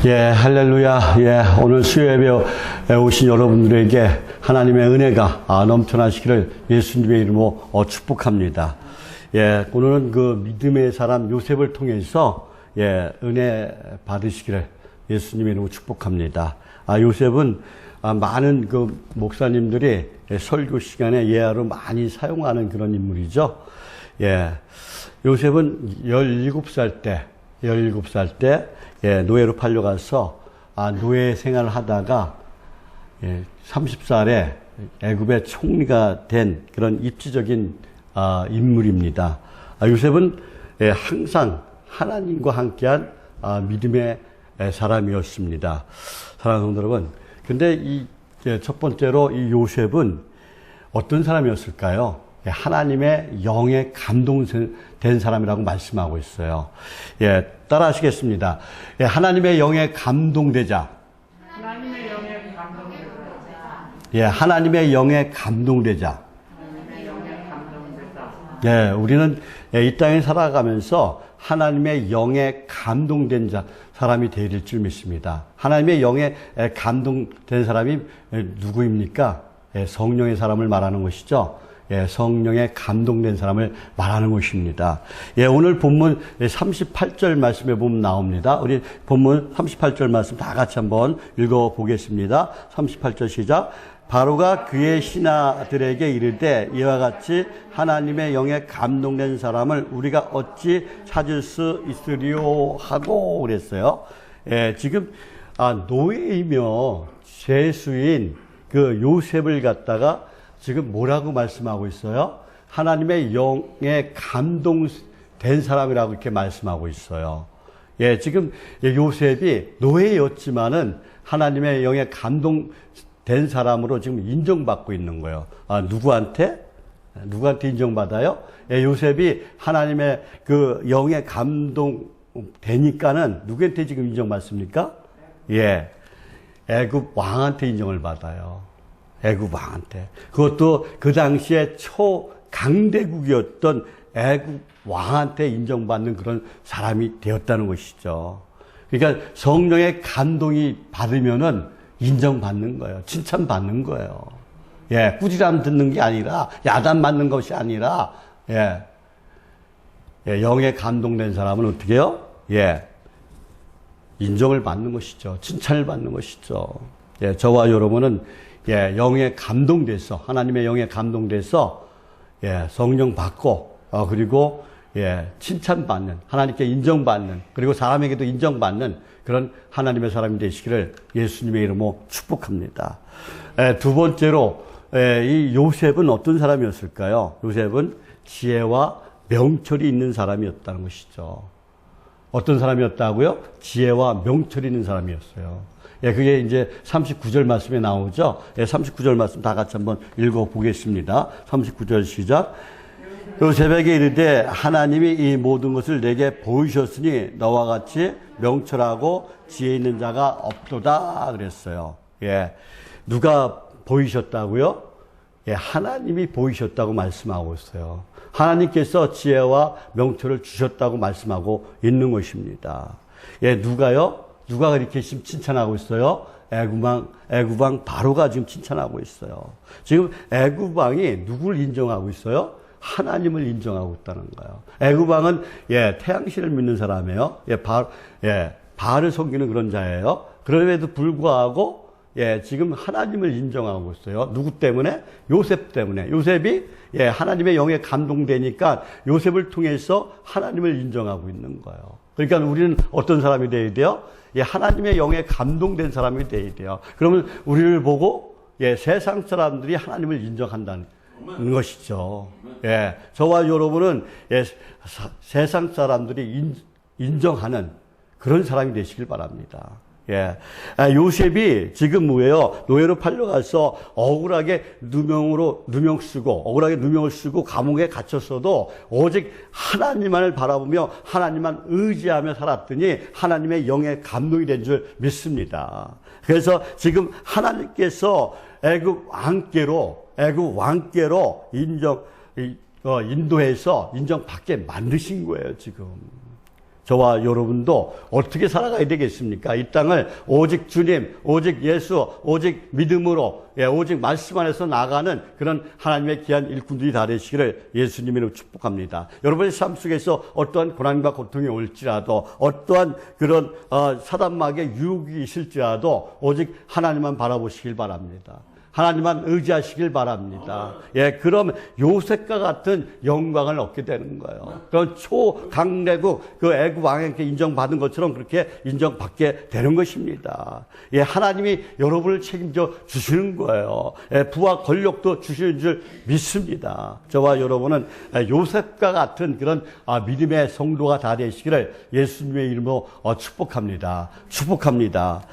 할렐루야. 오늘 수요예배에 오신 여러분들에게 하나님의 은혜가 넘쳐나시기를 예수님의 이름으로 축복합니다. 오늘은 그 믿음의 사람 요셉을 통해서 은혜 받으시기를 예수님의 이름으로 축복합니다. 요셉은 많은 그 목사님들이 설교 시간에 예화로 많이 사용하는 그런 인물이죠. 요셉은 17살 때 노예로 팔려가서 노예 생활을 하다가 30살에 애굽의 총리가 된 그런 입지적인 인물입니다. 요셉은 항상 하나님과 함께한 믿음의 사람이었습니다. 사랑하는 성도 여러분, 근데 이 첫 번째로 이 요셉은 어떤 사람이었을까요? 하나님의 영에 감동된 사람이라고 말씀하고 있어요. 따라 하시겠습니다. 하나님의 영에 감동되자. 하나님의 영에 감동되자. 하나님의 영에 감동되자. 하나님의 영에 감동되자. 우리는 이 땅에 살아가면서 하나님의 영에 감동된 사람이 되릴 줄 믿습니다. 하나님의 영에 감동된 사람이 누구입니까? 성령의 사람을 말하는 것이죠. 성령에 감동된 사람을 말하는 것입니다. 오늘 본문 38절 말씀에 보면 나옵니다. 우리 본문 38절 말씀 다 같이 한번 읽어보겠습니다. 38절 시작. 바로가 그의 신하들에게 이르되 이와 같이 하나님의 영에 감동된 사람을 우리가 어찌 찾을 수 있으리요 하고 그랬어요. 지금 노예이며 죄수인 그 요셉을 갖다가 지금 뭐라고 말씀하고 있어요? 하나님의 영에 감동된 사람이라고 이렇게 말씀하고 있어요. 지금 요셉이 노예였지만은 하나님의 영에 감동된 사람으로 지금 인정받고 있는 거예요. 누구한테? 누구한테 인정받아요? 요셉이 하나님의 그 영에 감동되니까는 누구한테 지금 인정받습니까? 애굽 왕한테 인정을 받아요. 애굽 왕한테. 그것도 그 당시에 초강대국이었던 애굽 왕한테 인정받는 그런 사람이 되었다는 것이죠. 그러니까 성령의 감동이 받으면은 인정받는 거예요. 칭찬받는 거예요. 꾸지람 듣는 게 아니라, 야단 맞는 것이 아니라, 영에 감동된 사람은 어떻게 해요? 인정을 받는 것이죠. 칭찬을 받는 것이죠. 저와 여러분은 영에 감동돼서, 하나님의 영에 감동돼서, 성령 받고, 그리고, 칭찬받는, 하나님께 인정받는, 그리고 사람에게도 인정받는 그런 하나님의 사람이 되시기를 예수님의 이름으로 축복합니다. 두 번째로, 이 요셉은 어떤 사람이었을까요? 요셉은 지혜와 명철이 있는 사람이었다는 것이죠. 어떤 사람이었다고요? 지혜와 명철이 있는 사람이었어요. 그게 이제 39절 말씀에 나오죠. 39절 말씀 다 같이 한번 읽어보겠습니다. 39절 시작. 요셉에게 이르되 하나님이 이 모든 것을 내게 보이셨으니 너와 같이 명철하고 지혜 있는 자가 없도다 그랬어요. 누가 보이셨다고요? 하나님이 보이셨다고 말씀하고 있어요. 하나님께서 지혜와 명철을 주셨다고 말씀하고 있는 것입니다. 누가요? 누가 이렇게 지금 칭찬하고 있어요? 애굽왕 바로가 지금 칭찬하고 있어요. 지금 애굽왕이 누구를 인정하고 있어요? 하나님을 인정하고 있다는 거예요. 애굽왕은 태양신을 믿는 사람이에요. 바알을 섬기는 그런 자예요. 그럼에도 불구하고 지금 하나님을 인정하고 있어요. 누구 때문에? 요셉 때문에. 요셉이 하나님의 영에 감동되니까 요셉을 통해서 하나님을 인정하고 있는 거예요. 그러니까 우리는 어떤 사람이 되어야 돼요? 하나님의 영에 감동된 사람이 되어야 돼요. 그러면 우리를 보고 세상 사람들이 하나님을 인정한다는 것이죠. 저와 여러분은 세상 사람들이 인정하는 그런 사람이 되시길 바랍니다. 요셉이 지금 뭐예요? 노예로 팔려가서 억울하게 누명을 쓰고 감옥에 갇혔어도 오직 하나님만을 바라보며 하나님만 의지하며 살았더니 하나님의 영에 감동이 된 줄 믿습니다. 그래서 지금 하나님께서 애굽 왕께로 인도해서 인정받게 만드신 거예요, 지금. 저와 여러분도 어떻게 살아가야 되겠습니까? 이 땅을 오직 주님, 오직 예수, 오직 믿음으로, 오직 말씀 안에서 나가는 그런 하나님의 귀한 일꾼들이 다 되시기를 예수님으로 축복합니다. 여러분의 삶 속에서 어떠한 고난과 고통이 올지라도, 어떠한 그런 사단마귀의 유혹이 있을지라도 오직 하나님만 바라보시길 바랍니다. 하나님만 의지하시길 바랍니다. 그럼 요셉과 같은 영광을 얻게 되는 거예요. 그런 초강대국, 그 애굽 왕에게 인정받은 것처럼 그렇게 인정받게 되는 것입니다. 하나님이 여러분을 책임져 주시는 거예요. 부와 권력도 주시는 줄 믿습니다. 저와 여러분은 요셉과 같은 그런 믿음의 성도가 다 되시기를 예수님의 이름으로 축복합니다. 축복합니다.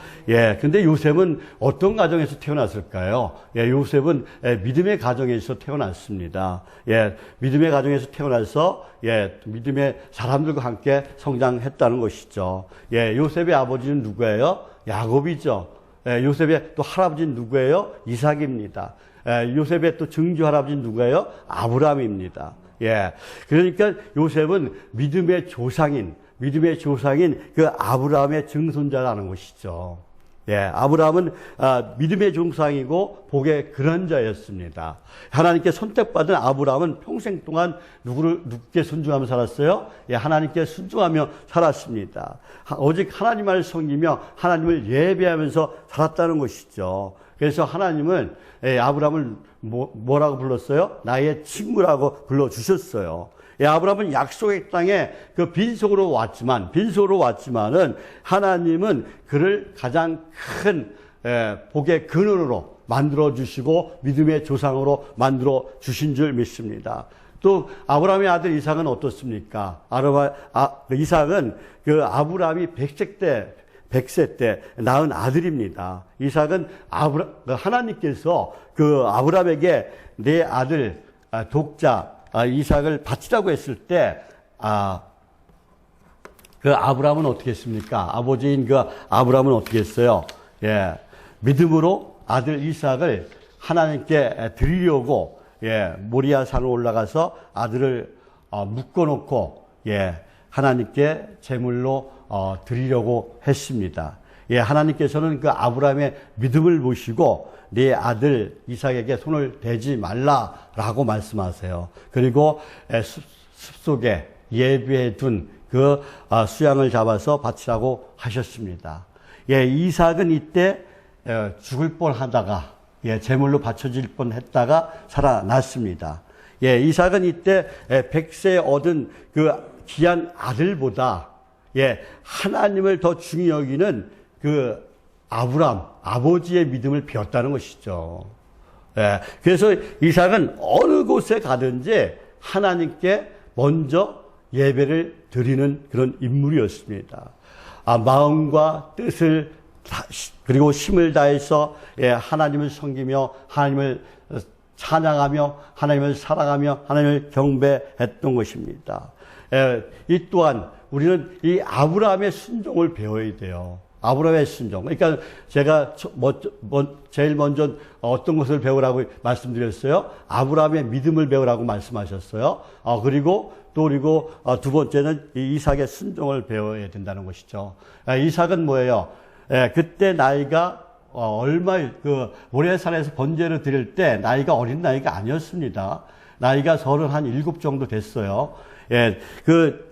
근데 요셉은 어떤 가정에서 태어났을까요? 요셉은 믿음의 가정에서 태어났습니다. 믿음의 가정에서 태어나서 믿음의 사람들과 함께 성장했다는 것이죠. 요셉의 아버지는 누구예요? 야곱이죠. 요셉의 또 할아버지는 누구예요? 이삭입니다. 요셉의 또 증조 할아버지는 누구예요? 아브라함입니다. 그러니까 요셉은 믿음의 조상인 그 아브라함의 증손자라는 것이죠. 아브라함은 믿음의 조상이고 복의 근원자였습니다. 하나님께 선택받은 아브라함은 평생 동안 누구께 순종하며 살았어요? 하나님께 순종하며 살았습니다. 오직 하나님을 섬기며 하나님을 예배하면서 살았다는 것이죠. 그래서 하나님은 아브라함을 뭐라고 불렀어요? 나의 친구라고 불러주셨어요. 아브라함은 약속의 땅에 그 빈손으로 왔지만은 하나님은 그를 가장 큰 복의 근원으로 만들어 주시고 믿음의 조상으로 만들어 주신 줄 믿습니다. 또 아브라함의 아들 이삭은 어떻습니까? 이삭은 그 아브라함이 100세 때 낳은 아들입니다. 이삭은 하나님께서 그 아브라함에게 내 아들 독자 이삭을 바치라고 했을 때, 그 아브라함은 어떻게 했습니까? 아버지인 그 아브라함은 어떻게 했어요? 믿음으로 아들 이삭을 하나님께 드리려고, 모리아 산으로 올라가서 아들을 묶어놓고, 하나님께 제물로 드리려고 했습니다. 하나님께서는 그 아브라함의 믿음을 보시고 네 아들 이삭에게 손을 대지 말라라고 말씀하세요. 그리고 숲속에 예비해 둔 그 수양을 잡아서 바치라고 하셨습니다. 이삭은 이때 죽을 뻔하다가 제물로 바쳐질 뻔했다가 살아났습니다. 이삭은 이때 100세에 얻은 그 귀한 아들보다 하나님을 더 중히 여기는 그 아브라함, 아버지의 믿음을 배웠다는 것이죠. 그래서 이삭은 어느 곳에 가든지 하나님께 먼저 예배를 드리는 그런 인물이었습니다. 마음과 뜻을 그리고 힘을 다해서 하나님을 섬기며 하나님을 찬양하며 하나님을 사랑하며 하나님을 경배했던 것입니다. 이 또한 우리는 이 아브라함의 순종을 배워야 돼요. 아브라함의 순종. 그러니까 제가 제일 먼저 어떤 것을 배우라고 말씀드렸어요? 아브라함의 믿음을 배우라고 말씀하셨어요. 그리고 두 번째는 이 이삭의 순종을 배워야 된다는 것이죠. 이삭은 뭐예요? 그때 나이가 그 모래산에서 번제를 드릴 때 나이가 어린 나이가 아니었습니다. 나이가 37 정도 됐어요. 그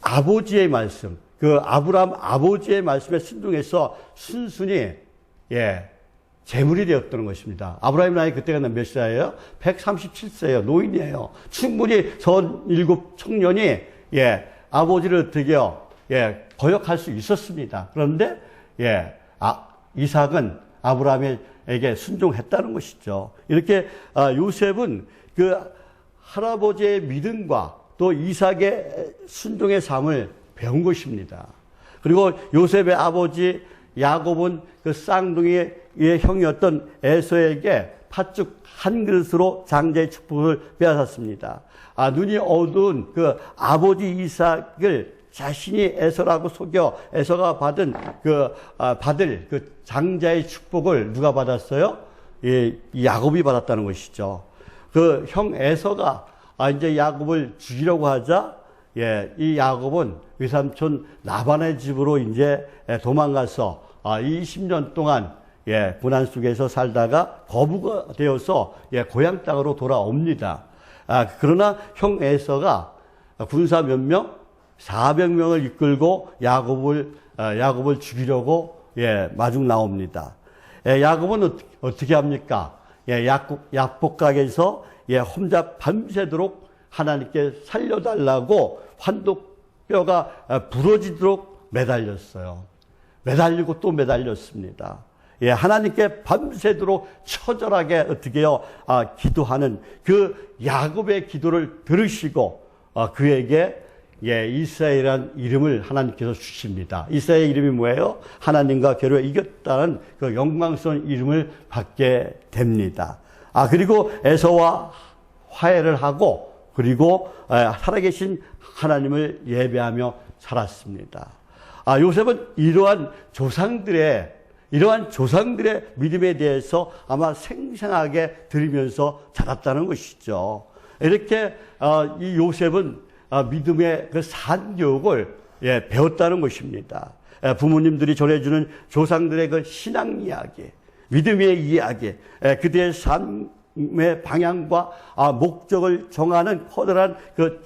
아버지의 말씀, 그 아브라함 아버지의 말씀에 순종해서 순순히 제물이 되었다는 것입니다. 아브라함의 나이 그때가 몇 살이에요? 137세예요. 노인이에요. 충분히 37 청년이 아버지를 드디어 거역할 수 있었습니다. 그런데 이삭은 아브라함에게 순종했다는 것이죠. 이렇게 요셉은 그 할아버지의 믿음과 또 이삭의 순종의 삶을 배운 것입니다. 그리고 요셉의 아버지 야곱은 그 쌍둥이의 형이었던 에서에게 팥죽 한 그릇으로 장자의 축복을 빼앗았습니다. 눈이 어두운 그 아버지 이삭을 자신이 에서라고 속여 에서가 받을 그 장자의 축복을 누가 받았어요? 야곱이 받았다는 것이죠. 그 형 에서가 이제 야곱을 죽이려고 하자 예, 이 야곱은 외삼촌 라반의 집으로 이제 도망가서 20년 동안 예, 고난 속에서 살다가 거부가 되어서 예, 고향 땅으로 돌아옵니다. 그러나 형 에서가 군사 몇 명? 400명을 이끌고 야곱을 죽이려고 예, 마중 나옵니다. 예, 야곱은 어떻게 합니까? 예, 약복강에서 예, 혼자 밤새도록 하나님께 살려달라고 환도뼈가 부러지도록 매달렸어요. 매달리고 또 매달렸습니다. 예, 하나님께 밤새도록 처절하게 어떻게 해요? 기도하는 그 야곱의 기도를 들으시고 그에게 예, 이스라엘이라는 이름을 하나님께서 주십니다. 이스라엘 이름이 뭐예요? 하나님과 괴로워 이겼다는 그 영광스러운 이름을 받게 됩니다. 그리고 에서와 화해를 하고 그리고 살아계신 하나님을 예배하며 살았습니다. 요셉은 이러한 조상들의 믿음에 대해서 아마 생생하게 들으면서 자랐다는 것이죠. 이렇게 이 요셉은 믿음의 그 산교육을 예, 배웠다는 것입니다. 부모님들이 전해주는 조상들의 그 신앙 이야기, 믿음의 이야기, 그들의 삶의 방향과 목적을 정하는 커다란 그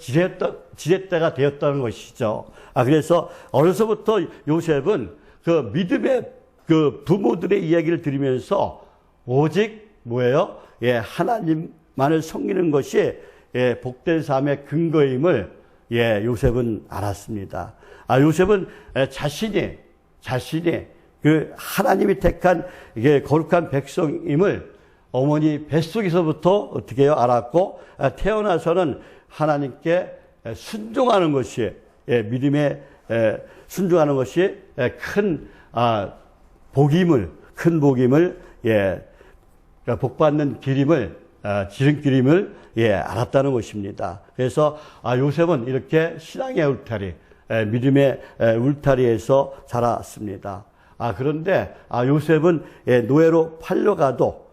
지렛대가 되었다는 것이죠. 그래서 어려서부터 요셉은 그 믿음의 그 부모들의 이야기를 들으면서 오직 뭐예요? 예, 하나님만을 섬기는 것이 예, 복된 삶의 근거임을 예, 요셉은 알았습니다. 요셉은 자신이 그 하나님이 택한 이게 거룩한 백성임을 어머니 뱃속에서부터 어떻게 해요? 알았고 태어나서는 하나님께 순종하는 것이 예, 믿음에 순종하는 것이 큰 복임을 예, 복받는 지름길임을 예, 알았다는 것입니다. 그래서 요셉은 이렇게 신앙의 울타리, 믿음의 울타리에서 자랐습니다. 그런데 요셉은 예, 노예로 팔려가도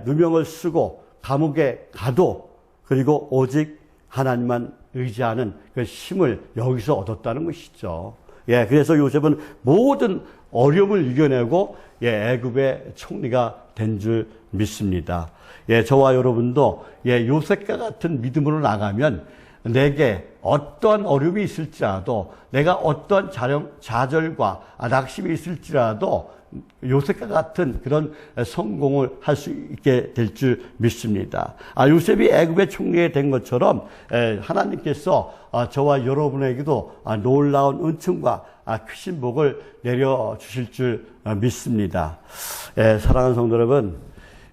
누명을 쓰고 감옥에 가도 그리고 오직 하나님만 의지하는 그 힘을 여기서 얻었다는 것이죠. 예, 그래서 요셉은 모든 어려움을 이겨내고 예, 애굽의 총리가 된 줄 믿습니다. 예, 저와 여러분도 예, 요셉과 같은 믿음으로 나가면 내게 어떠한 어려움이 있을지라도 내가 어떠한 좌절과 낙심이 있을지라도 요셉과 같은 그런 성공을 할 수 있게 될 줄 믿습니다. 요셉이 애굽의 총리가 된 것처럼 하나님께서 저와 여러분에게도 놀라운 은총과 크신 복을 내려주실 줄 믿습니다. 사랑하는 성도 여러분,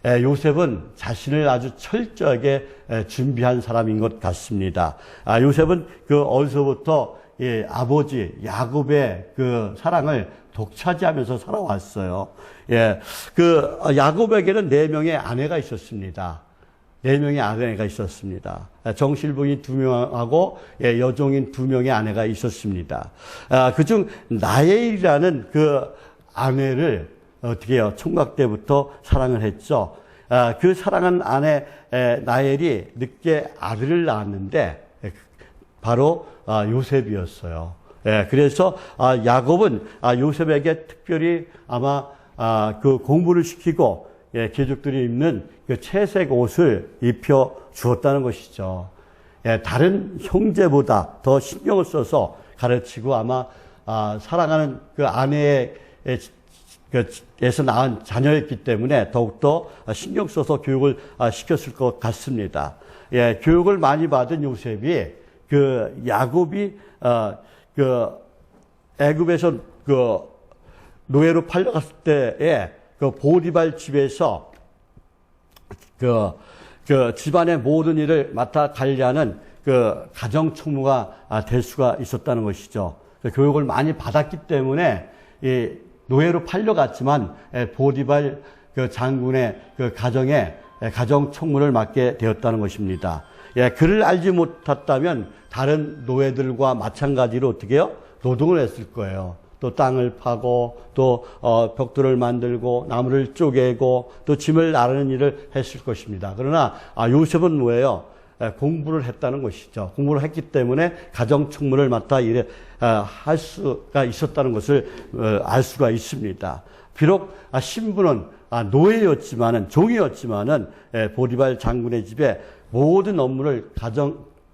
요셉은 자신을 아주 철저하게 준비한 사람인 것 같습니다. 요셉은 그 어려서부터 아버지 야곱의 그 사랑을 독차지하면서 살아왔어요. 예, 그 야곱에게는 4명의 아내가 있었습니다. 4명의 아내가 있었습니다. 정실부인 2명하고 여종인 2명의 아내가 있었습니다. 그중 나엘이라는 그 아내를 어떻게 해요? 총각 때부터 사랑을 했죠. 그 사랑한 아내 나엘이 늦게 아들을 낳았는데 바로 요셉이었어요. 예, 그래서 야곱은 요셉에게 특별히 아마 그 공부를 시키고 귀족들이 입는 그 채색 옷을 입혀 주었다는 것이죠. 예, 다른 형제보다 더 신경을 써서 가르치고 아마 사랑하는 그 아내의 에서 낳은 자녀였기 때문에 더욱더 신경 써서 교육을 시켰을 것 같습니다. 예, 교육을 많이 받은 요셉이 그 야곱이 그 애굽에서 그 노예로 팔려갔을 때에 그 보디발 집에서 그 집안의 모든 일을 맡아 관리하는 그 가정 총무가 될 수가 있었다는 것이죠. 그 교육을 많이 받았기 때문에 이 노예로 팔려갔지만 보디발 그 장군의 그 가정에 가정 총무를 맡게 되었다는 것입니다. 예, 그를 알지 못했다면 다른 노예들과 마찬가지로 어떻게 해요? 노동을 했을 거예요. 또 땅을 파고 또 벽돌을 만들고 나무를 쪼개고 또 짐을 나르는 일을 했을 것입니다. 그러나 요셉은 뭐예요? 공부를 했다는 것이죠. 공부를 했기 때문에 가정 총무를 맡아 할 수가 있었다는 것을 알 수가 있습니다. 비록 신부는 노예였지만은, 종이었지만은 보디발 장군의 집에 모든 업무를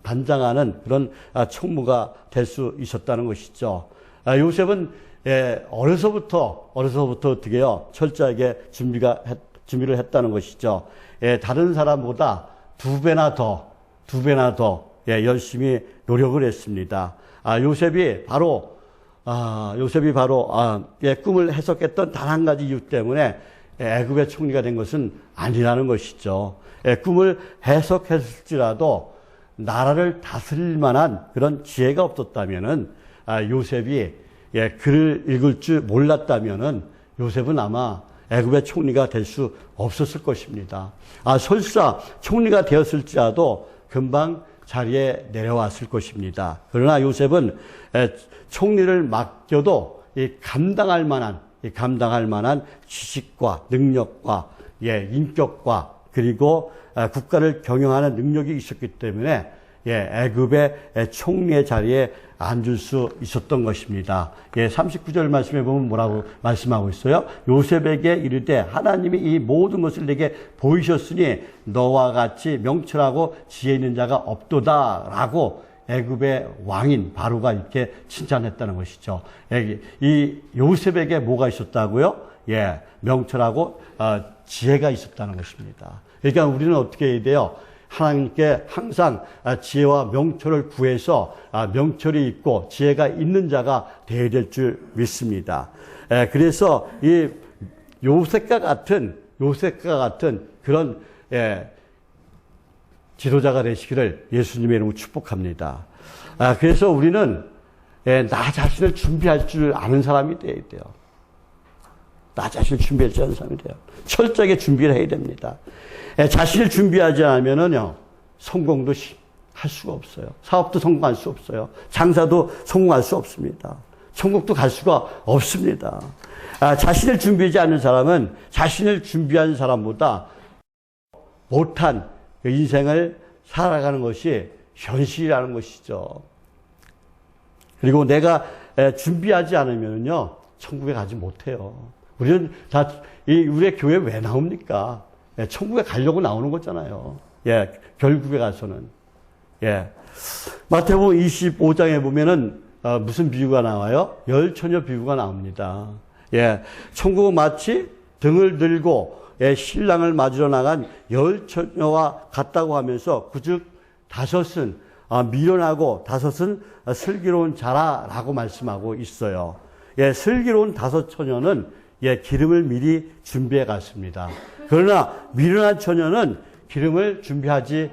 단장하는 그런 총무가 될 수 있었다는 것이죠. 요셉은 어려서부터 어떻게요? 철저하게 준비를 했다는 것이죠. 다른 사람보다 두 배나 더 열심히 노력을 했습니다. 요셉이 바로 꿈을 해석했던 단 한 가지 이유 때문에 애굽의 총리가 된 것은 아니라는 것이죠. 꿈을 해석했을지라도 나라를 다스릴 만한 그런 지혜가 없었다면은, 요셉이 글을 읽을 줄 몰랐다면은 요셉은 아마 애굽의 총리가 될 수 없었을 것입니다. 설사 총리가 되었을지라도 금방 자리에 내려왔을 것입니다. 그러나 요셉은 총리를 맡겨도 감당할 만한 지식과 능력과 인격과 그리고 국가를 경영하는 능력이 있었기 때문에 애굽의 총리의 자리에 앉을 수 있었던 것입니다. 39절 말씀에 보면 뭐라고 말씀하고 있어요? 요셉에게 이르되 하나님이 이 모든 것을 내게 보이셨으니 너와 같이 명철하고 지혜 있는 자가 없도다라고 애굽의 왕인 바로가 이렇게 칭찬했다는 것이죠. 이 요셉에게 뭐가 있었다고요? 명철하고 지혜가 있었다는 것입니다. 그러니까 우리는 어떻게 해야 돼요? 하나님께 항상 지혜와 명철을 구해서 명철이 있고 지혜가 있는 자가 되어야 될 줄 믿습니다. 그래서 이 요셉과 같은 그런 지도자가 되시기를 예수님의 이름으로 축복합니다. 그래서 우리는 나 자신을 준비할 줄 아는 사람이 되어야 돼요. 나 자신을 준비할 줄 아는 사람이 돼요. 철저하게 준비를 해야 됩니다. 자신을 준비하지 않으면은요, 성공도 할 수가 없어요. 사업도 성공할 수 없어요. 장사도 성공할 수 없습니다. 천국도 갈 수가 없습니다. 자신을 준비하지 않는 사람은 자신을 준비한 사람보다 못한 인생을 살아가는 것이 현실이라는 것이죠. 그리고 내가 준비하지 않으면요, 천국에 가지 못해요. 우리는 우리의 교회 왜 나옵니까? 천국에 가려고 나오는 거잖아요. 결국에 가서는. 마태복음 25장에 보면은, 무슨 비유가 나와요? 열처녀 비유가 나옵니다. 천국은 마치 등을 들고, 신랑을 맞으러 나간 열처녀와 같다고 하면서, 그즉 다섯은 미련하고 다섯은 슬기로운 자라라고 말씀하고 있어요. 슬기로운 다섯 처녀는 기름을 미리 준비해 갔습니다. 그러나 미련한 처녀는 기름을 준비하지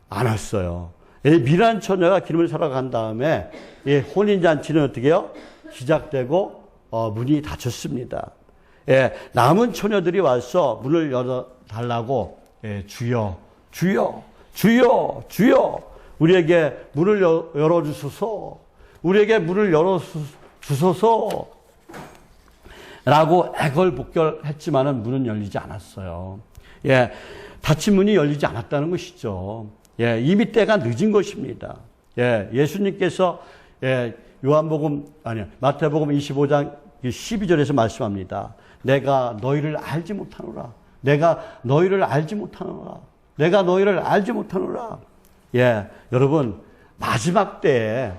않았어요. 미련한 처녀가 기름을 사러 간 다음에 혼인잔치는 어떻게 해요? 시작되고 문이 닫혔습니다. 남은 처녀들이 와서 문을 열어달라고 주여 우리에게 문을 열어주소서, 우리에게 문을 열어주소서 라고 애걸복걸했지만은 문은 열리지 않았어요. 닫힌 문이 열리지 않았다는 것이죠. 이미 때가 늦은 것입니다. 예수님께서 마태복음 25장 12절에서 말씀합니다. 내가 너희를 알지 못하노라. 내가 너희를 알지 못하노라. 여러분, 마지막 때에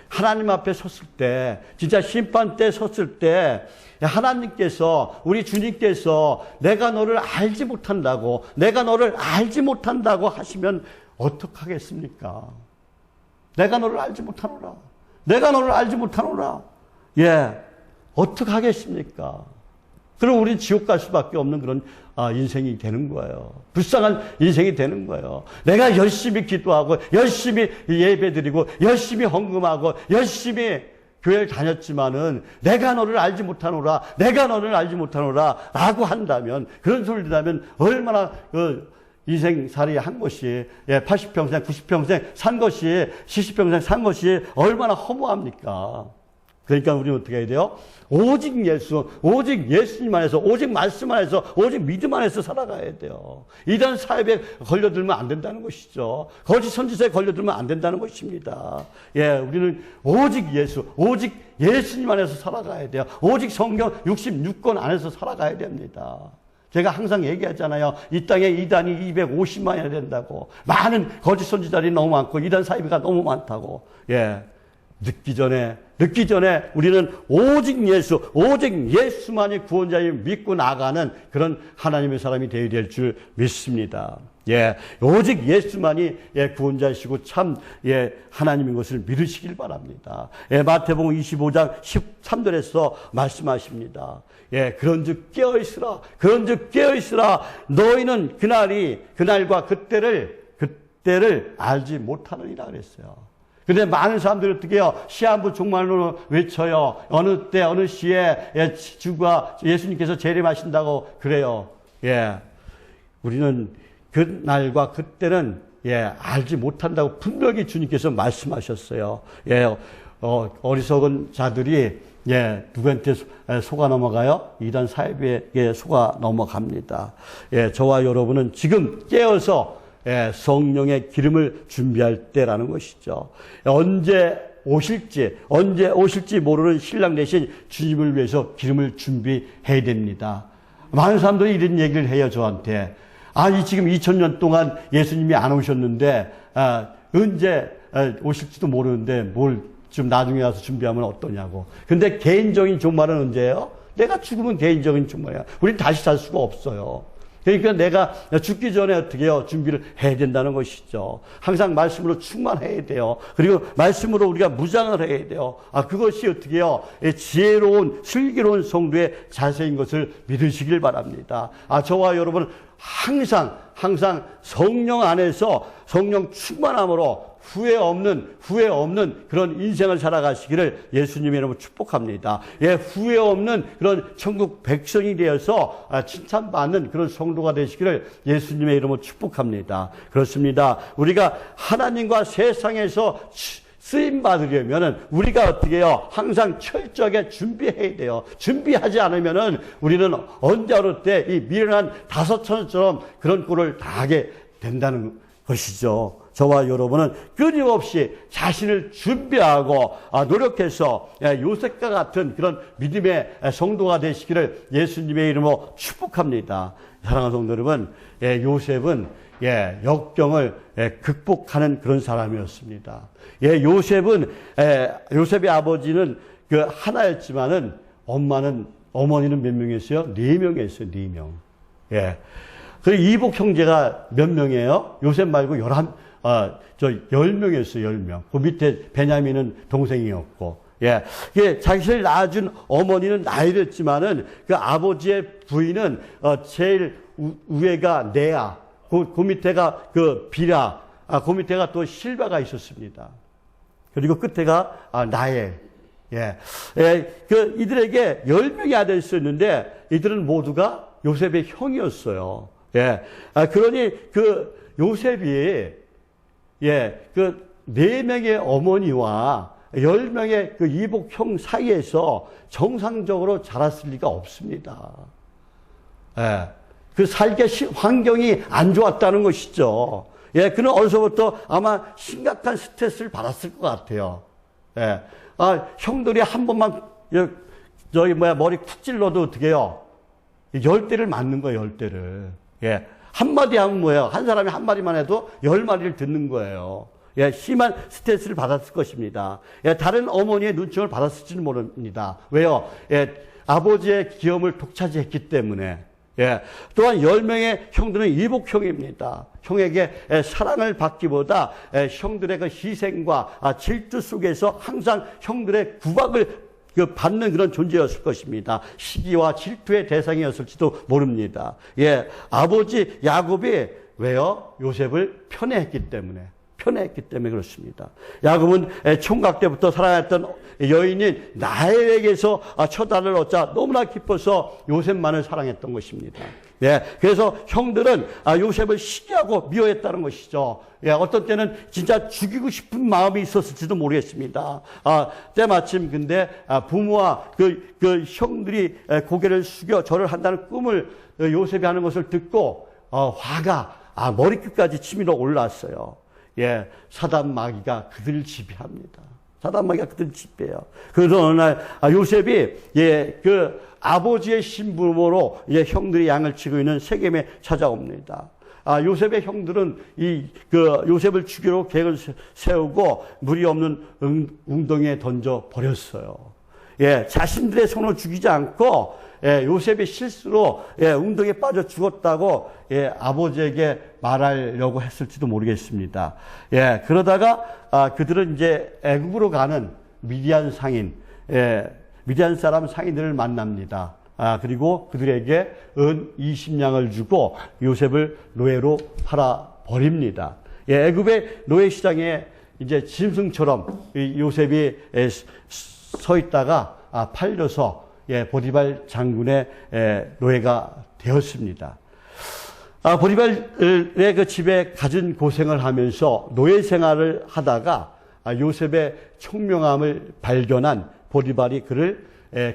하나님 앞에 섰을 때, 진짜 심판 때 섰을 때, 하나님께서, 우리 주님께서 내가 너를 알지 못한다고 하시면 어떡하겠습니까? 내가 너를 알지 못하노라. 어떡하겠습니까? 그럼 우리는 지옥 갈 수밖에 없는 그런 인생이 되는 거예요. 불쌍한 인생이 되는 거예요. 내가 열심히 기도하고 열심히 예배드리고 열심히 헌금하고 열심히 교회를 다녔지만은 내가 너를 알지 못하노라 라고 한다면, 그런 소리를 하면 얼마나 인생살이 한 것이 80평생 90평생 산 것이 70평생 산 것이 얼마나 허무합니까? 그러니까 우리는 어떻게 해야 돼요? 오직 예수, 오직 예수님 안에서, 오직 말씀 안에서, 오직 믿음 안에서 살아가야 돼요. 이단 사입에 걸려들면 안 된다는 것이죠. 거짓 선지자에 걸려들면 안 된다는 것입니다. 예, 우리는 오직 예수, 오직 예수님 안에서 살아가야 돼요. 오직 성경 66권 안에서 살아가야 됩니다. 제가 항상 얘기하잖아요. 이 땅에 이단이 250만이나 된다고. 많은 거짓 선지자들이 너무 많고, 이단 사이비가 너무 많다고. 예. 늦기 전에 우리는 오직 예수, 오직 예수만이 구원자임을 믿고 나가는 그런 하나님의 사람이 되어야 될 줄 믿습니다. 예, 오직 예수만이 구원자이시고 참 하나님인 것을 믿으시길 바랍니다. 예, 마태복음 25장 13절에서 말씀하십니다. 예, 그런즉 깨어있으라, 그런즉 깨어있으라. 너희는 그날과 그때를 알지 못하느니라 그랬어요. 근데 많은 사람들이 어떻게 해요? 시한부 종말론을 외쳐요. 어느 때, 어느 시에 주가 예수님께서 재림하신다고 그래요. 예. 우리는 그 날과 그때는 알지 못한다고 분명히 주님께서 말씀하셨어요. 예. 어리석은 자들이 누구한테 속아 넘어가요? 이단 사이비에게 속아 넘어갑니다. 예. 저와 여러분은 지금 깨어서 성령의 기름을 준비할 때라는 것이죠. 언제 오실지 모르는 신랑 대신 주님을 위해서 기름을 준비해야 됩니다. 많은 사람들이 이런 얘기를 해요, 저한테. 지금 2000년 동안 예수님이 안 오셨는데, 언제 오실지도 모르는데 뭘 좀 나중에 와서 준비하면 어떠냐고. 근데 개인적인 종말은 언제예요? 내가 죽으면 개인적인 종말이야. 우린 다시 살 수가 없어요. 그러니까 내가 죽기 전에 어떻게 해요? 준비를 해야 된다는 것이죠. 항상 말씀으로 충만해야 돼요. 그리고 말씀으로 우리가 무장을 해야 돼요. 그것이 어떻게 해요? 지혜로운, 슬기로운 성도의 자세인 것을 믿으시길 바랍니다. 저와 여러분은 항상 성령 안에서 성령 충만함으로 후회 없는 그런 인생을 살아가시기를 예수님의 이름으로 축복합니다. 후회 없는 그런 천국 백성이 되어서 칭찬받는 그런 성도가 되시기를 예수님의 이름으로 축복합니다. 그렇습니다. 우리가 하나님과 세상에서 쓰임 받으려면은 우리가 어떻게 해요? 항상 철저하게 준비해야 돼요. 준비하지 않으면은 우리는 언제 어느 때 이 미련한 다섯천처럼 그런 꼴을 당하게 된다는 것이죠. 저와 여러분은 끊임없이 자신을 준비하고 노력해서 요셉과 같은 그런 믿음의 성도가 되시기를 예수님의 이름으로 축복합니다. 사랑하는 성도 여러분, 요셉은 역경을 극복하는 그런 사람이었습니다. 요셉의 아버지는 그 하나였지만은 어머니는 몇 명이었어요? 4명이었어요, 4명. 그리고 이복 형제가 몇 명이에요? 요셉 말고 10명이었어요, 10명. 그 밑에 베냐민은 동생이었고. 자신을 낳아준 어머니는 나이랬지만은 그 아버지의 부인은 제일 위에가 네아, 그 밑에가 그 비라, 그 밑에가 또 실바가 있었습니다. 그리고 끝에가 나엘. 이들에게 10명의 아들이 있었는데 이들은 모두가 요셉의 형이었어요. 그러니 그 요셉이 그 4명의 어머니와 10명의 그 이복형 사이에서 정상적으로 자랐을 리가 없습니다. 그 살게 환경이 안 좋았다는 것이죠. 그는 어려서부터 아마 심각한 스트레스를 받았을 것 같아요. 형들이 한 번만 머리 쿡 찔러도 어떻게 해요? 10대를 맞는 거예요, 10대를. 한마디 하면 뭐예요? 한 사람이 한마디만 해도 10마디를 듣는 거예요. 심한 스트레스를 받았을 것입니다. 다른 어머니의 눈총을 받았을지는 모릅니다. 왜요? 아버지의 기염을 독차지했기 때문에. 또한 10명의 형들은 이복형입니다. 형에게 사랑을 받기보다 형들의 그 희생과 질투 속에서 항상 형들의 구박을 받는 그런 존재였을 것입니다. 시기와 질투의 대상이었을지도 모릅니다. 아버지 야곱이 왜요? 요셉을 편애했기 때문에 그렇습니다. 야곱은 총각 때부터 사랑했던 여인인 나엘에게서 처단을 얻자 너무나 기뻐서 요셉만을 사랑했던 것입니다. 예, 그래서 형들은 요셉을 시기하고 미워했다는 것이죠. 예, 어떤 때는 진짜 죽이고 싶은 마음이 있었을지도 모르겠습니다. 때마침 근데 부모와 그 형들이 고개를 숙여 절을 한다는 꿈을 요셉이 하는 것을 듣고 화가 머리끝까지 치밀어 올랐어요. 예, 사단 마귀가 그들을 지배합니다. 사단 마귀가 그들을 지배해요. 그래서 어느 날 요셉이 그 아버지의 신부모로 형들이 양을 치고 있는 세겜에 찾아옵니다. 요셉의 형들은 요셉을 죽이러 계획을 세우고 물이 없는 웅덩이에 던져 버렸어요. 예, 자신들의 손으로 죽이지 않고 요셉의 실수로 웅덩이에 빠져 죽었다고 아버지에게 말하려고 했을지도 모르겠습니다. 예, 그러다가 그들은 이제 애굽으로 가는 미디안 사람 상인들을 만납니다. 그리고 그들에게 은 20냥을 주고 요셉을 노예로 팔아 버립니다. 예, 애굽의 노예 시장에 이제 짐승처럼 요셉이 서 있다가 팔려서 보디발 장군의 노예가 되었습니다. 보디발의 그 집에 갖은 고생을 하면서 노예 생활을 하다가 요셉의 총명함을 발견한 보디발이 그를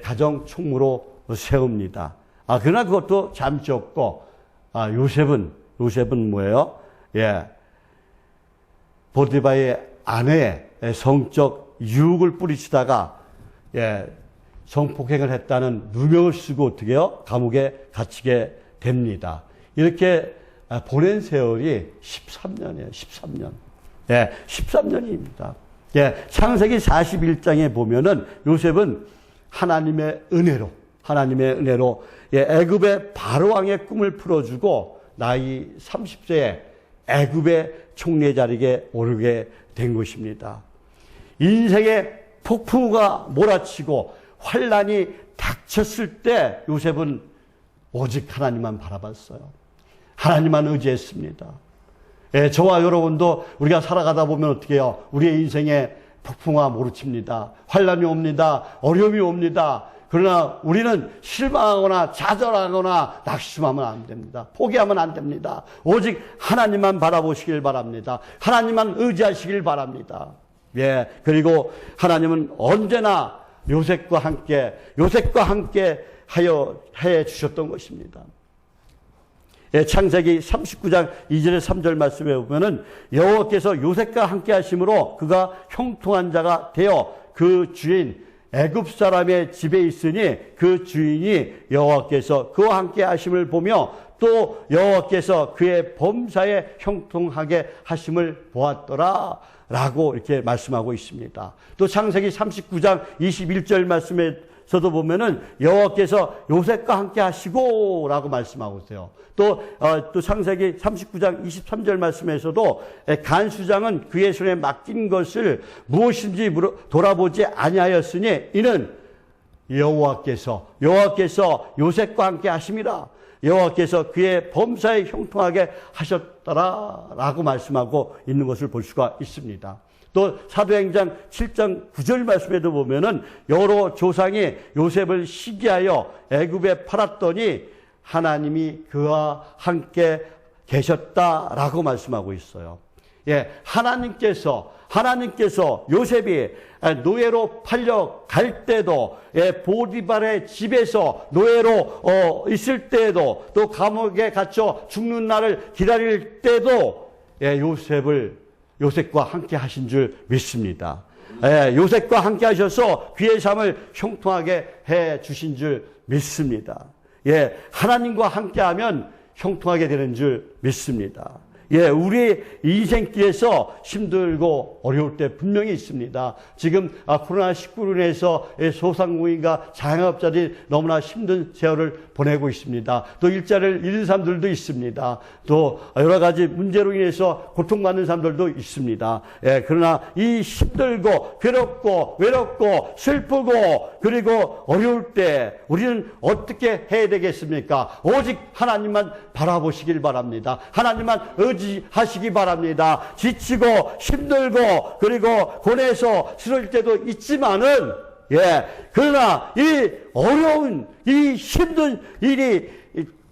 가정 총무로 세웁니다. 그러나 그것도 잠시 없고 요셉은 뭐예요? 예, 보디발의 아내의 성적 유혹을 뿌리치다가 성폭행을 했다는 누명을 쓰고 어떻게 해요? 감옥에 갇히게 됩니다. 이렇게 보낸 세월이 13년이에요. 13년. 13년입니다. 창세기 41장에 보면은 요셉은 하나님의 은혜로 애굽의 바로왕의 꿈을 풀어주고 나이 30세에 애굽의 총리 자리에 오르게 된 것입니다. 인생의 폭풍우가 몰아치고 환란이 닥쳤을 때 요셉은 오직 하나님만 바라봤어요. 하나님만 의지했습니다. 저와 여러분도 우리가 살아가다 보면 어떻게 해요? 우리의 인생에 폭풍우가 몰아칩니다. 환란이 옵니다. 어려움이 옵니다. 그러나 우리는 실망하거나 좌절하거나 낙심하면 안 됩니다. 포기하면 안 됩니다. 오직 하나님만 바라보시길 바랍니다. 하나님만 의지하시길 바랍니다. 그리고 하나님은 언제나 요셉과 함께 해 주셨던 것입니다. 창세기 39장 2절에 3절 말씀에 보면은 여호와께서 요셉과 함께 하심으로 그가 형통한 자가 되어 그 주인 애굽 사람의 집에 있으니 그 주인이 여호와께서 그와 함께 하심을 보며 또 여호와께서 그의 범사에 형통하게 하심을 보았더라 라고 이렇게 말씀하고 있습니다. 또 창세기 39장 21절 말씀에서도 보면은 여호와께서 요셉과 함께 하시고 라고 말씀하고 있어요. 또 창세기 39장 23절 말씀에서도 간수장은 그의 손에 맡긴 것을 무엇인지 돌아보지 아니하였으니 이는 여호와께서 요셉과 함께 하심이라. 여호와께서 그의 범사에 형통하게 하셨더라라고 말씀하고 있는 것을 볼 수가 있습니다. 또 사도행전 7장 9절 말씀에도 보면은 여러 조상이 요셉을 시기하여 애굽에 팔았더니 하나님이 그와 함께 계셨다라고 말씀하고 있어요. 하나님께서 요셉이 노예로 팔려 갈 때도 보디발의 집에서 노예로 있을 때도 또 감옥에 갇혀 죽는 날을 기다릴 때도 요셉과 함께 하신 줄 믿습니다. 요셉과 함께 하셔서 그의 삶을 형통하게 해 주신 줄 믿습니다. 하나님과 함께하면 형통하게 되는 줄 믿습니다. 우리 인생길에서 힘들고 어려울 때 분명히 있습니다. 지금 코로나19로 인해서 소상공인과 자영업자들이 너무나 힘든 세월을 보내고 있습니다. 또 일자리를 잃은 사람들도 있습니다. 또 여러 가지 문제로 인해서 고통받는 사람들도 있습니다. 그러나 이 힘들고 괴롭고 외롭고 슬프고 그리고 어려울 때 우리는 어떻게 해야 되겠습니까? 오직 하나님만 바라보시길 바랍니다. 하나님만 의지하시기 바랍니다. 지치고 힘들고 그리고 고뇌해서 쓰러질 때도 있지만은 그러나 이 어려운 이 힘든 일이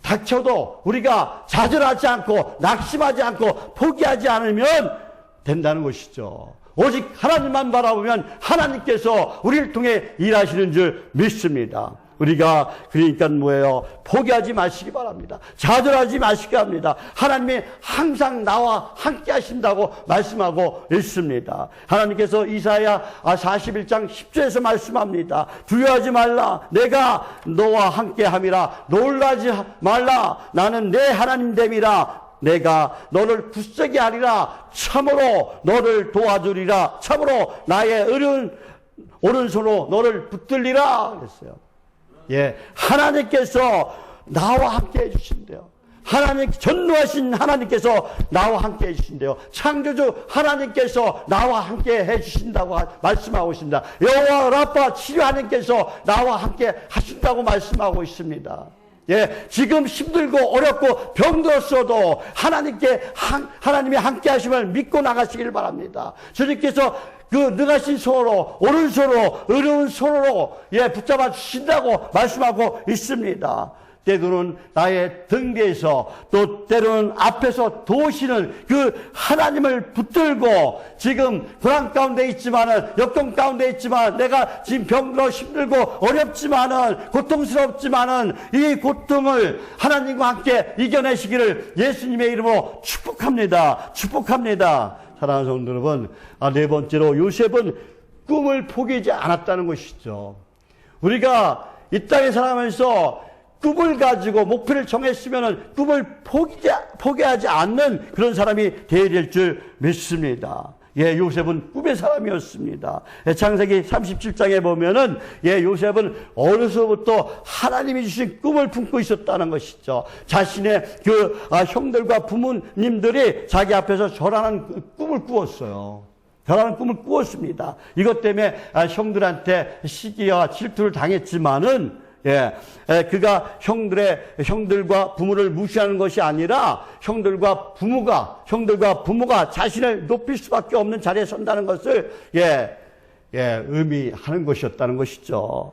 닥쳐도 우리가 좌절하지 않고 낙심하지 않고 포기하지 않으면 된다는 것이죠. 오직 하나님만 바라보면 하나님께서 우리를 통해 일하시는 줄 믿습니다. 우리가 그러니까 뭐예요? 포기하지 마시기 바랍니다. 좌절하지 마시기 합니다. 하나님이 항상 나와 함께 하신다고 말씀하고 있습니다. 하나님께서 이사야 41장 10절에서 말씀합니다. 두려워하지 말라. 내가 너와 함께 함이라. 놀라지 말라. 나는 내 하나님 됨이라. 내가 너를 굳세게 하리라. 참으로 너를 도와주리라. 참으로 나의 오른손으로 너를 붙들리라. 그랬어요. 예, 하나님께서 나와 함께 해주신대요. 하나님, 전노하신 하나님께서 나와 함께 해주신대요. 창조주 하나님께서 나와 함께 해주신다고 말씀하고 있습니다. 여호와 라파 치료하나님께서 나와 함께 하신다고 말씀하고 있습니다. 예, 지금 힘들고 어렵고 병들었어도 하나님이 함께 하심을 믿고 나가시길 바랍니다. 주님께서 그 능하신 손으로, 오른손으로, 어려운 손으로, 붙잡아 주신다고 말씀하고 있습니다. 때로는 나의 등 뒤에서 또 때로는 앞에서 도우시는 그 하나님을 붙들고 지금 불안 가운데 있지만은 역경 가운데 있지만 내가 지금 병들어 힘들고 어렵지만은 고통스럽지만은 이 고통을 하나님과 함께 이겨내시기를 예수님의 이름으로 축복합니다. 축복합니다. 사랑하는 성도 여러분, 네 번째로 요셉은 꿈을 포기하지 않았다는 것이죠. 우리가 이 땅에 살아가면서 꿈을 가지고 목표를 정했으면 꿈을 포기하지 않는 그런 사람이 되어야 될 줄 믿습니다. 예, 요셉은 꿈의 사람이었습니다. 창세기 37장에 보면은, 요셉은 어려서부터 하나님이 주신 꿈을 품고 있었다는 것이죠. 자신의 형들과 부모님들이 자기 앞에서 절하는 꿈을 꾸었어요. 절하는 꿈을 꾸었습니다. 이것 때문에 형들한테 시기와 질투를 당했지만은, 그가 형들과 부모를 무시하는 것이 아니라 형들과 부모가 자신을 높일 수밖에 없는 자리에 선다는 것을 의미하는 것이었다는 것이죠.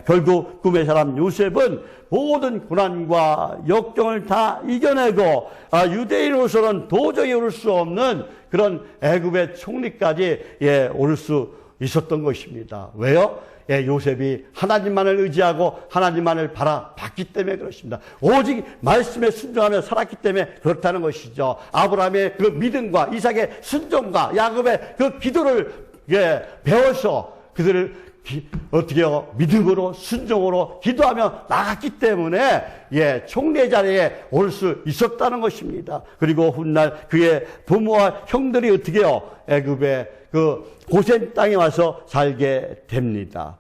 결국 꿈의 사람 요셉은 모든 고난과 역경을 다 이겨내고 유대인으로서는 도저히 오를 수 없는 그런 애굽의 총리까지 오를 수 있었던 것입니다. 왜요? 요셉이 하나님만을 의지하고 하나님만을 바라봤기 때문에 그렇습니다. 오직 말씀에 순종하며 살았기 때문에 그렇다는 것이죠. 아브라함의 그 믿음과 이삭의 순종과 야곱의 그 기도를 배워서 그들을 어떻게요? 믿음으로 순종으로 기도하며 나갔기 때문에 총리의 자리에 올 수 있었다는 것입니다. 그리고 훗날 그의 부모와 형들이 어떻게요? 애굽의 그 고센 땅에 와서 살게 됩니다.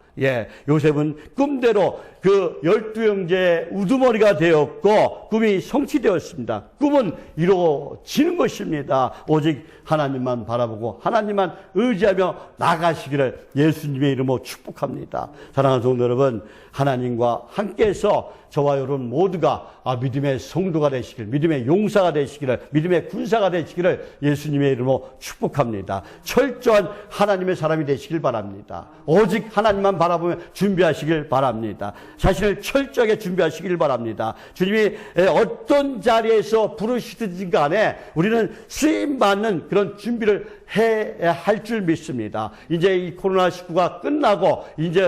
요셉은 꿈대로 그 12형제의 우두머리가 되었고 꿈이 성취되었습니다. 꿈은 이루어지는 것입니다. 오직 하나님만 바라보고 하나님만 의지하며 나가시기를 예수님의 이름으로 축복합니다. 사랑하는 성도 여러분, 하나님과 함께해서 저와 여러분 모두가 믿음의 성도가 되시기를, 믿음의 용사가 되시기를, 믿음의 군사가 되시기를 예수님의 이름으로 축복합니다. 철저한 하나님의 사람이 되시길 바랍니다. 오직 하나님만 바라보며 준비하시길 바랍니다. 자신을 철저하게 준비하시길 바랍니다. 주님이 어떤 자리에서 부르시든지 간에 우리는 쓰임받는 그런 준비를 해야 할 줄 믿습니다. 이제 이 코로나19가 끝나고 이제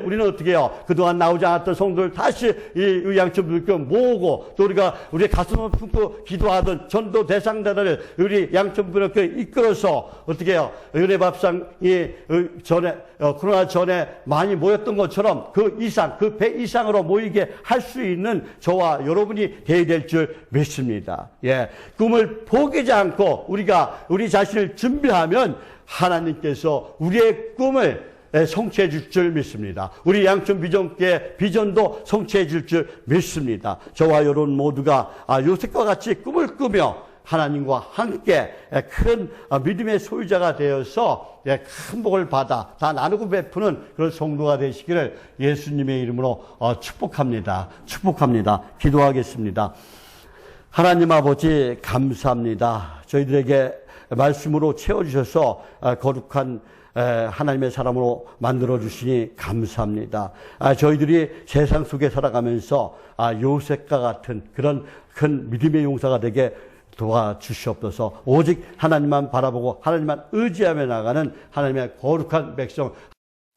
우리는 어떻게 해요? 그동안 나오지 않았던 성도들 다시 이 양천부교 모으고 또 우리의 가슴을 품고 기도하던 전도 대상자들을 우리 양천부교 이끌어서 어떻게 해요? 은혜밥상이 코로나 전에 많이 모였던 것처럼 그 이상, 그 배 이상으로 모이게 할 수 있는 저와 여러분이 되어야 될 줄 믿습니다. 꿈을 포기하지 않고 우리 자신을 준비하면 하나님께서 우리의 꿈을 성취해 줄 줄 믿습니다. 우리 양천 비전교회 비전도 성취해 줄 줄 믿습니다. 저와 여러분 모두가 요셉과 같이 꿈을 꾸며 하나님과 함께 큰 믿음의 소유자가 되어서 큰 복을 받아 다 나누고 베푸는 그런 성도가 되시기를 예수님의 이름으로 축복합니다. 축복합니다. 기도하겠습니다. 하나님 아버지 감사합니다. 저희들에게 말씀으로 채워주셔서 거룩한 하나님의 사람으로 만들어 주시니 감사합니다. 저희들이 세상 속에 살아가면서 요셉과 같은 그런 큰 믿음의 용사가 되게 도와주시옵소서. 오직 하나님만 바라보고 하나님만 의지하며 나가는 하나님의 거룩한 백성,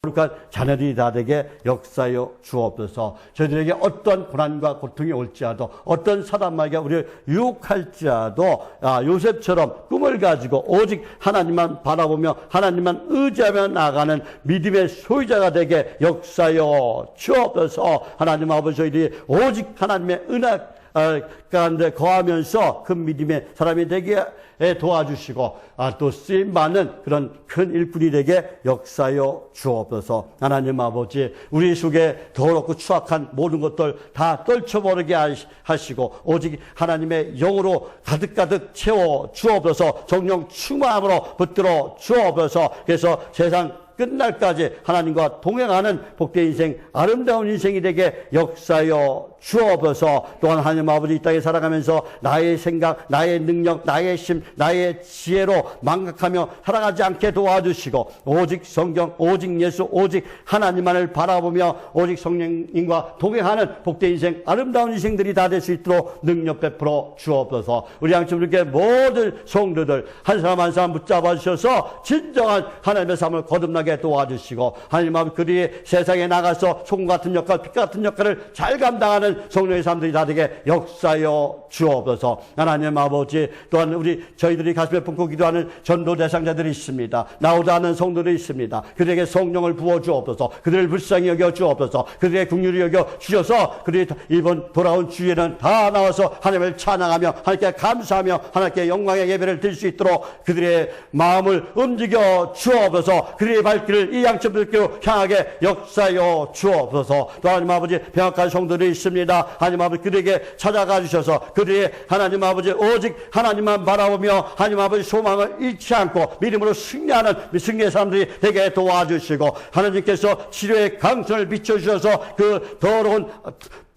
거룩한 자녀들이 다 되게 역사여 주옵소서. 저희들에게 어떤 고난과 고통이 올지라도, 어떤 사단마귀가 우리를 유혹할지라도 요셉처럼 꿈을 가지고 오직 하나님만 바라보며 하나님만 의지하며 나가는 믿음의 소유자가 되게 역사여 주옵소서. 하나님 아버지, 저희들이 오직 하나님의 은혜 가운데 거하면서 큰 믿음의 사람이 되게 도와주시고 또 쓰임받는 그런 큰 일꾼이 되게 역사여 주옵소서. 하나님 아버지, 우리 속에 더럽고 추악한 모든 것들 다 떨쳐버리게 하시고 오직 하나님의 영으로 가득가득 채워 주옵소서. 성령 충만함으로 붙들어 주옵소서. 그래서 세상 끝날까지 하나님과 동행하는 복된 인생, 아름다운 인생이 되게 역사여 주옵소서. 또한 하나님 아버지, 이 땅에 살아가면서 나의 생각, 나의 능력, 나의 힘, 나의 지혜로 망각하며 살아가지 않게 도와주시고 오직 성경, 오직 예수, 오직 하나님만을 바라보며 오직 성령님과 동행하는 복된 인생, 아름다운 인생들이 다 될 수 있도록 능력 베풀어 주옵소서. 우리 양심들께 모든 성도들 한 사람 한 사람 붙잡아 주셔서 진정한 하나님의 삶을 거듭나게 도와주시고 하나님 아버지, 그들이 세상에 나가서 소금 같은 역할, 빛 같은 역할을 잘 감당하는 성령의 사람들이 다 되게 역사여 주옵소서. 하나님 아버지, 또한 저희들이 가슴에 품고 기도하는 전도 대상자들이 있습니다. 나오지 않은 성도들이 있습니다. 그들에게 성령을 부어 주옵소서. 그들을 불쌍히 여겨 주옵소서. 그들의 긍휼히 여겨 주셔서 그들이 이번 돌아온 주에는 다 나와서 하나님을 찬양하며 하나님께 감사하며 하나님께 영광의 예배를 드릴 수 있도록 그들의 마음을 움직여 주옵소서. 그들의 발길을 이 양심들께로 향하게 역사여 주옵소서. 또 하나님 아버지, 병약한 성도들이 있습니다. 하나님 아버지, 그들에게 찾아가 주셔서 그들이 하나님 아버지 오직 하나님만 바라보며 하나님 아버지 소망을 잃지 않고 믿음으로 승리하는 승리의 사람들이 되게 도와주시고 하나님께서 치료의 강선을 비춰주셔서 그 더러운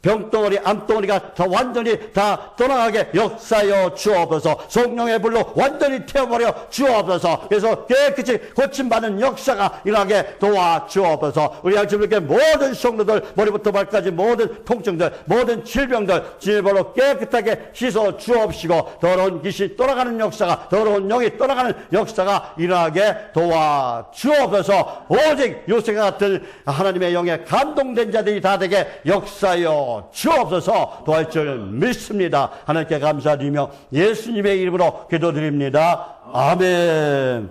병덩어리, 암덩어리가 다 완전히 다 떠나가게 역사여 주옵소서. 성령의 불로 완전히 태워버려 주옵소서. 그래서 깨끗이 고침받는 역사가 일어나게 도와주옵소서. 우리 양심들께 모든 성도들 머리부터 발까지 모든 통증들, 모든 질병들 진리로 깨끗하게 씻어 주옵시고 더러운 귀신이 떠나가는 역사가, 더러운 영이 떠나가는 역사가 일어나게 도와주옵소서. 오직 요셉과 같은 하나님의 영에 감동된 자들이 다 되게 역사여 주옵소서. 도와줄 줄 믿습니다. 하나님께 감사드리며 예수님의 이름으로 기도드립니다. 아멘.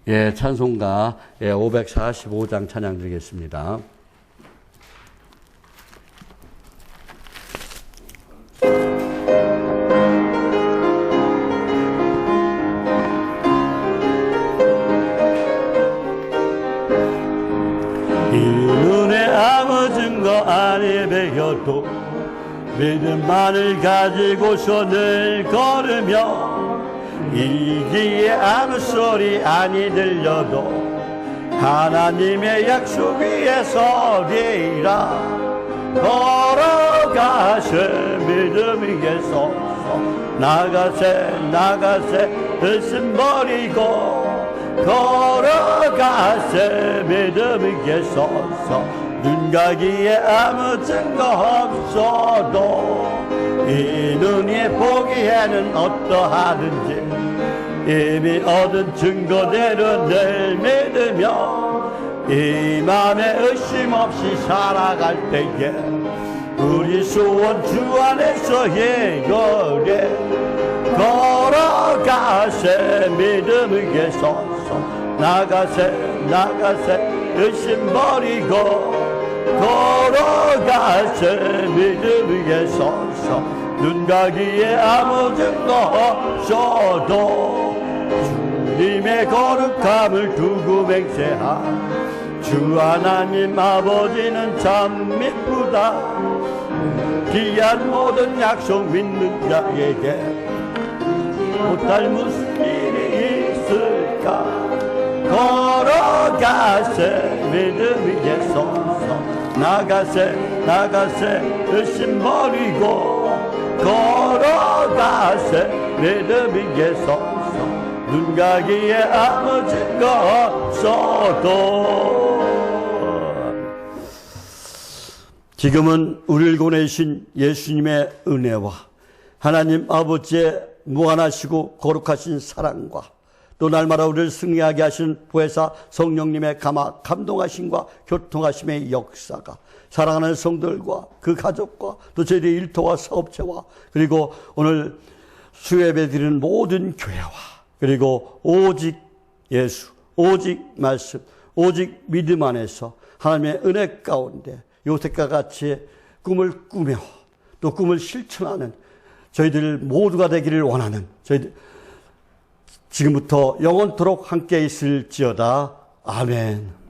예, 찬송가 545장 찬양 드리겠습니다. 아니 배겨도 믿음만을 가지고서 늘 걸으며 이기에 아무 소리 아니 들려도 하나님의 약속 위에 서리라. 걸어가세 믿음 위에 서서 나가세 의심 버리고 걸어가세 믿음 위에 서서 눈 가기에 아무 증거 없어도 이 눈이 보기에는 어떠하든지 이미 얻은 증거대로 늘 믿으며 이 맘에 의심 없이 살아갈 때에 우리 소원 주 안에서 예거래. 걸어가세 믿음 위에 서서 나가세 의심 버리고 걸어가세 믿음 위에 서서 눈 가기에 아무 증거 없어도 주님의 거룩함을 두고 맹세한 주 하나님 아버지는 참 미쁘다. 귀한 모든 약속 믿는 자에게 못할 무슨 일이 있을까. 걸어가세 믿음 위에 서서 나가세 의심 버리고 걸어가세 믿음 위에 서서 눈 눈가기에 아무 증거 없어도 지금은 우리를 보내신 예수님의 은혜와 하나님 아버지의 무한하시고 거룩하신 사랑과 또 날마다 우리를 승리하게 하신 보혜사 성령님의 감동하심과 교통하심의 역사가 사랑하는 성들과 그 가족과 또 저희들의 일터와 사업체와 그리고 오늘 수예배 드리는 모든 교회와 그리고 오직 예수, 오직 말씀, 오직 믿음 안에서 하나님의 은혜 가운데 요셉과 같이 꿈을 꾸며 또 꿈을 실천하는 저희들 모두가 되기를 원하는 저희들 지금부터 영원토록 함께 있을지어다. 아멘.